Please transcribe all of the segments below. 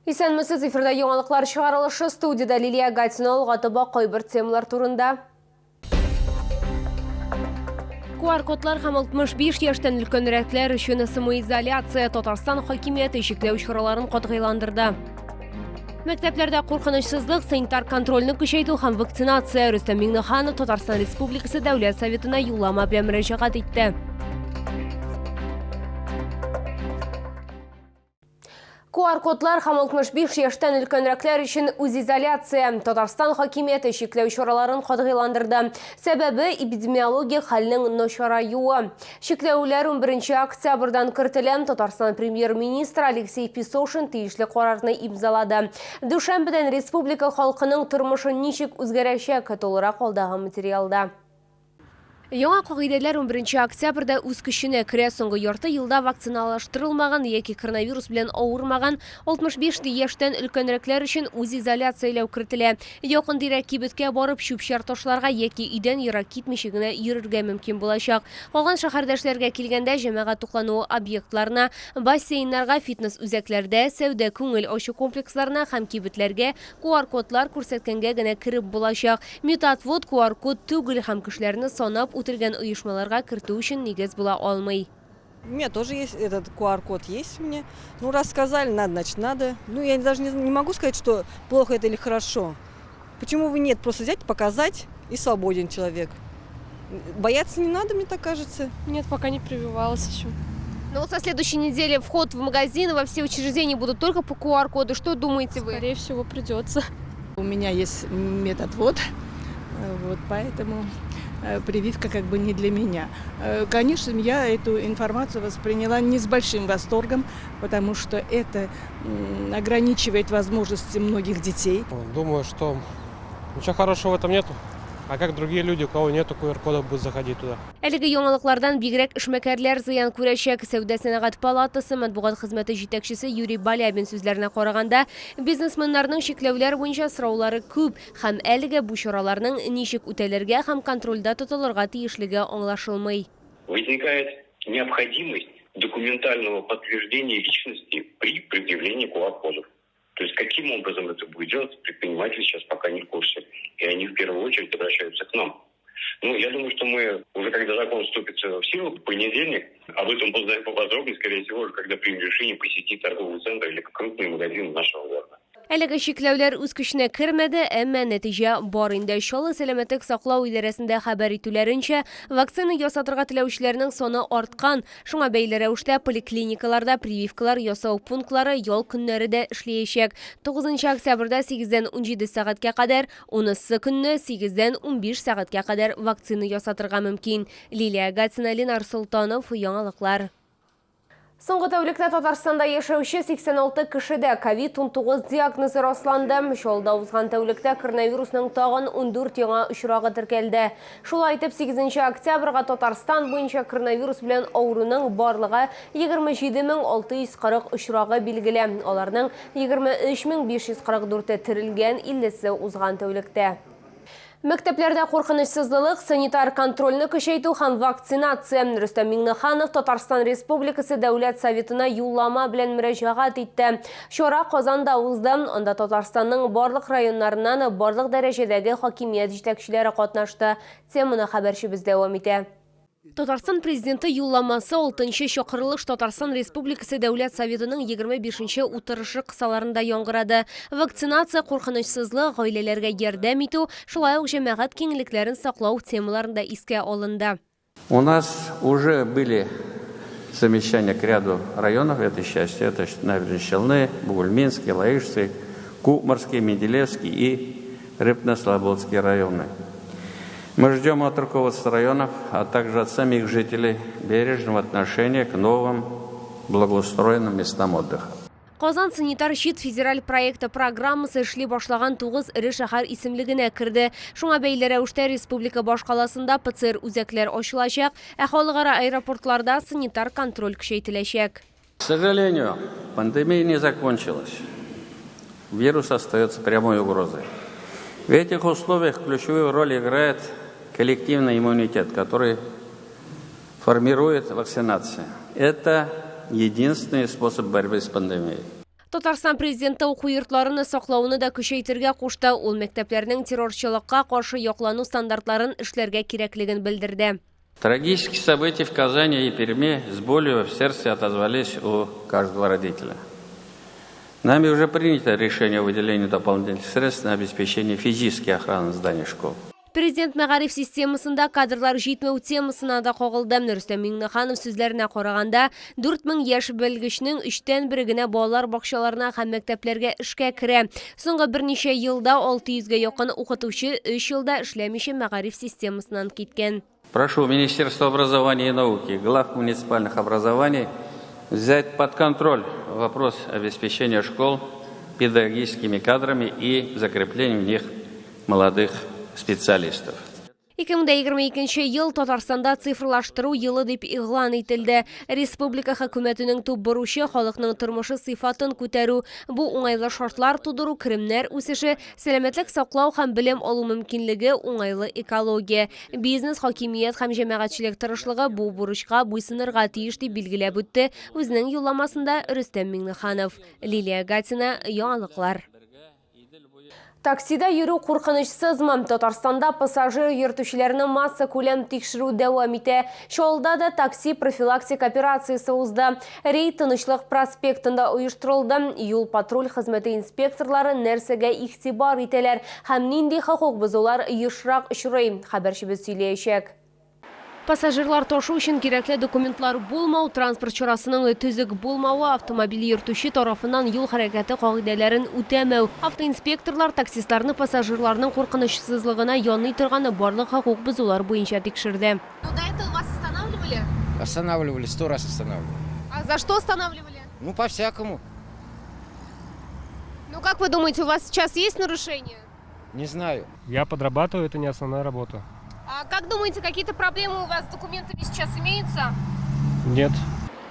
Исәнмесез, эфирда яңалыклар чыгарылышы, студияда Лилия Гатина алгатыба кайбер темалар турында. QR-кодлар һәм 65 яшьтән өлкәнрәкләр өчен самоизоляция Татарстан хакимияте чикләү чараларын катгыйландырды. Мәктәпләрдә куркынычсызлык, санитар контрольне көчәйтү һәм вакцинация. Рөстәм Миңнеханов Татарстан Республикасы Дәүләт Советына юллама белән мөрәҗәгать итте. QR-кодлар һәм 65 яшьтән өлкәнрәкләр өчен изоляция. Татарстан хакимияте чикләү чараларын катгыйландырды. Сәбәбе эпидемиологик хәлнең начараюы. Чикләүләр 11 октябрьдан кертелә. Татарстан премьер-министры Алексей Песошин тиешле карарны имзалады. Дүшәмбедән республика халкының тормышы ничек үзгәрәчәк, тулырак алдагы материалда. Яңа кагыйдәләр 11 октябрьдә үз көченә керә. Соңгы ярты елда вакциналаштырылмаган яки коронавирус белән авырмаган 65 яшьтән өлкәнрәкләр өчен үз изоляцияләү кертелә. Якын тирәк кибеткә барып чүп-чар ташларга яки өйдән ерак китмичә генә йөрергә мөмкин булачак. Калган шәһәрдәшләргә килгәндә җәмәгать туклануы объектларына, бассейннарга, фитнес-үзәкләрдә, сәүдә күңел ачу комплексларына һәм кибетләргә QR-кодлар күрсәткәнгә генә кирип булачак. Метатвод QR-код түгел һәм кешеләрне санап утырган оешмаларга кертү өчен нигез була алмый. У меня тоже есть этот QR-код, есть мне. Ну, раз сказали, надо, значит, надо. Ну, я даже не могу сказать, что плохо это или хорошо. Почему бы нет? Просто взять, показать, и свободен человек. Бояться не надо, мне так кажется. Нет, пока не прививалась еще. Но вот со следующей недели вход в магазины, во все учреждения будут только по QR-коду. Что думаете вы? Скорее всего, придется. У меня есть метатвод, вот поэтому прививка как бы не для меня. Конечно, я эту информацию восприняла не с большим восторгом, потому что это ограничивает возможности многих детей. Думаю, что ничего хорошего в этом нету. А как другие люди, у кого нету QR-кода, будут заходить туда? Әлеге яңалыклардан бигрәк эшмәкәрләр зыян күрәчәк. Сәүдә сәнәгать палатасы матбугат хезмәте җитәкчесе Юрий Балябин сүзләренә караганда, бизнесменнарның чикләүләр буенча сораулары күп һәм әлегә бу чараларның ничек үтәлергә һәм контрольдә тотылырга тиешлеге аңлашылмый. Возникает необходимость документального подтверждения личности при предъявлении QR-кодов. То есть каким образом это будет делать, предприниматели сейчас пока не в курсе. И они в первую очередь обращаются к нам. Ну, я думаю, что мы уже когда закон вступит в силу, в понедельник, об этом познаем поподробнее, скорее всего, уже когда примем решение посетить торговый центр или крупные магазины нашего города. Әлеге чикләүләр үз көченә кермәде, әмма нәтиҗә бар инде. Чаллы сәламәтлек саклау идарәсендә хәбәр итүләренчә, вакцина ясатырга теләүчеләрнең саны арткан. Шуңа бәйле рәвештә поликлиникаларда прививкалар ясау пунктлары ял көннәре дә эшләячәк. 9 октябрьдә 8-дән 17 сәгатькә кадәр, 10 көнне 8-дән 15 сәгатькә кадәр вакцина ясатырга мөмкин. Лилия Гатина, Ленар Солтанов, яңалыклар. Соңгы тәүлектә Татарстанда яшәүче 86 кешедә COVID-19 диагнозы расланды. Шулда узган тәүлектә коронавирусның тагын 14 яңа очрагы теркәлде. Шулай итеп 8 октябрьгә Татарстан буенча коронавирус белән авыруның барлыгы 27640 очрагы билгеле. Аларның 23544 терелгән, 50се узган тәүлектә. Мәктәпләрдә куркынычсызлык, санитар контрольне көчәйтү һәм вакцинация. Рөстәм Миңнеханов Татарстан Республикасы Дәүләт Советына юллама белән мөрәҗәгать итте. Чара Казанда узды. Анда Татарстанның барлык районнарыннан барлык дәрәҗәдәге хакимият җитәкчеләре катнашты. Теманы хәбәрчебез дәвам итә. Татарстан президенты юлламасы 6-нчы чакырылыш Татарстан Республикасы Дәүләт Советының 25-нче утырышы кысаларында яңгырады. Вакцинация, куркынычсызлык, гаиләләргә ярдәм итү, шулай ук җәмәгать киңлекләрен саклау темаларында искә алынды. У нас уже были замечания к ряду районов этой части. Это Набережные Челны, Бугульминский, Лаишский, Кукмарский, Менделеевский и Рыбно-Слободский районы. Мы ждем от руководства районов, а также от самих жителей бережного отношения к новым благоустроенным местам отдыха. Казан санитар щит федераль проекты программасы эшли башлаган 9 ире шәһәр исемлегенә керде. Шуңа бәйле рәвештә республика башкаласында ПЦР үзәкләр ачылачак, ә халыкара аэропортларда санитар контроль көчәйтеләчәк. К сожалению, пандемия не закончилась. Вирус остается прямой угрозой. В этих условиях ключевую роль играет коллективный иммунитет, который формирует вакцинация. Это единственный способ борьбы с пандемией. Татарстан президенті оқу йортларын саклауны да көчәйтергә кушты. Ул мәктәпләрнең террорчылыкка каршы яклану стандартларын эшләргә кирәклеген белдерде. Трагические события в Казани и Перми с болью в сердце отозвались у каждого родителя. Нами уже принято решение о выделении дополнительных средств на обеспечение физической охраны зданий школ. Президент мәгариф системасында кадрлар җитмәү темасына да кагылды. Рөстәм Миңнеханов сүзләренә караганда, 4000 яшь белгечнең 3тән 1 генә балалар бакчаларына һәм мәктәпләргә эшкә керә. Соңгы берничә елда 600-гә якын укытучы 3 елда эшләмичә мәгариф системасыннан киткән. Прошу Министерство образования и науки, глав муниципальных образований взять под контроль вопрос обеспечения школ педагогическими кадрами и закреплением в них молодых специалистов. 2022 ел Татарстанда цифрлаштыру елы дип игълан ителде. Республика хөкүмәтенең туп бурычы халыкның тормышы сыйфатын күтәрү. Бу уңайлы шартлар тудыру, керемнәр үсеше, сәламәтлек саклау һәм белем алу мөмкинлеге, уңайлы экология. Бизнес, хакимият һәм җәмәгатьчелек тырышлыгы бу бурычка буйсынырга тиеш дип билгеләп үтте үзенең юлламасында Рөстәм Миңнеханов. Лилия Гатина, яңалыклар. Таксида йөрү куркынычсызмы? Татарстанда пассажир йөртүчеләрне масса күләм тикшерү дәвам итә. Шулда да такси профилактик операциясе узды. Рейд Тынычлык проспектында оештырылды. Юл-патруль хезмәте инспекторлары нәрсәгә игътибар итәләр һәм нинди хокук бозулар ешрак очрый? Хәбәрчебез сөйләячәк. Пассажирлар ташу өчен кирәкле документлар булмау, транспорт чарасының төзек булмавы, автомобиль йөртүче тарафыннан юл хәрәкәте кагыйдәләрен үтәмәү. Автоинспекторлар таксистларны пассажирларның куркынычсызлыгына яный торган барлык хокук бозулар буенча тикшерде. До этого вас останавливали? Останавливали, 100 раз останавливали. А за что останавливали? Ну, по-всякому. Ну, как вы думаете, у вас сейчас есть нарушения? Не знаю. Я подрабатываю, это не основная работа. А как думаете, какие-то проблемы у вас с документами сейчас имеются? Нет.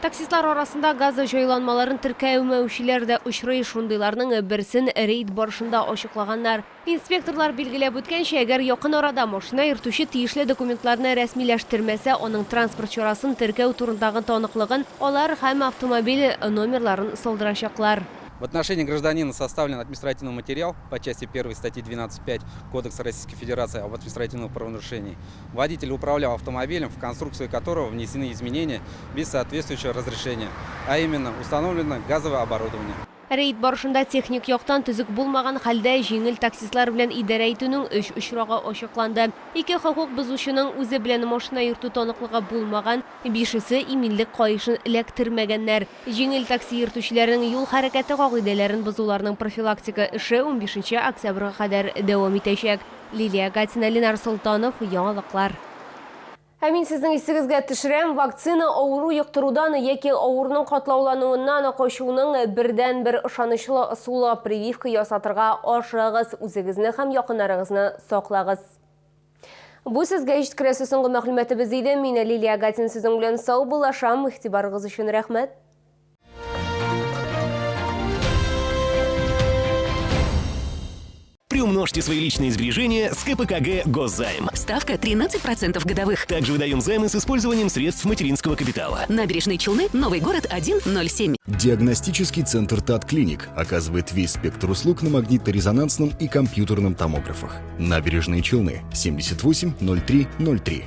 Таксистлар арасында газы җайланмаларын теркәүмәүчеләр дә очрый, шундыйларның берсен рейд барышында ачыклаганнар. Инспекторлар билгеләп үткәнчә, әгәр якын арада машина йөртүче тиешле документларны рәсмиләштермәсә, аның транспорт чарасын теркәү турындагы таныклыгын алар һәм автомобиль номерларын салдырачаклар. В отношении гражданина составлен административный материал по части 1 статьи 12.5 Кодекса Российской Федерации об административных правонарушениях. Водитель управлял автомобилем, в конструкцию которого внесены изменения без соответствующего разрешения, а именно установлено газовое оборудование. Рейд барышында техник яктан төзек булмаган хәлдә җиңел таксистлар белән идарә итүнең 3 очрагы ачыкланды. 2 хокук бозучының үзе белән машина йөртү таныклыгы булмаган, 5-се иминлек кайышын эләктермәгәннәр. Җиңел такси йөртүчеләрнең юл хәрәкәте кагыйдәләрен бозуларның профилактика эше 15 октябрьгә кадәр дәвам итәчәк. Лилия Гатина, Ленар Солтанов, яңалыклар. Мин сезнең исегезгә төшерәм, вакцина авыру йоктырудан яки авыруның катлаулануыннан качуның бердән-бер ышанычлы ысулы прививка ясатырга ашыгыз, үзегезне һәм якыннарыгызны саклагыз. Бу сезгә җиткерәсе соңгы мәгълүматыбыз иде. Мин Лилия Гатин сезнең белән сау булашам. Игътибарыгыз өчен рәхмәт. Приумножьте свои личные сбережения с КПКГ «Госзайм». Ставка 13% годовых. Также выдаем займы с использованием средств материнского капитала. Набережные Челны, Новый город, 107. Диагностический центр ТАТ-клиник оказывает весь спектр услуг на магнитно-резонансном и компьютерном томографах. Набережные Челны, 78 03 03.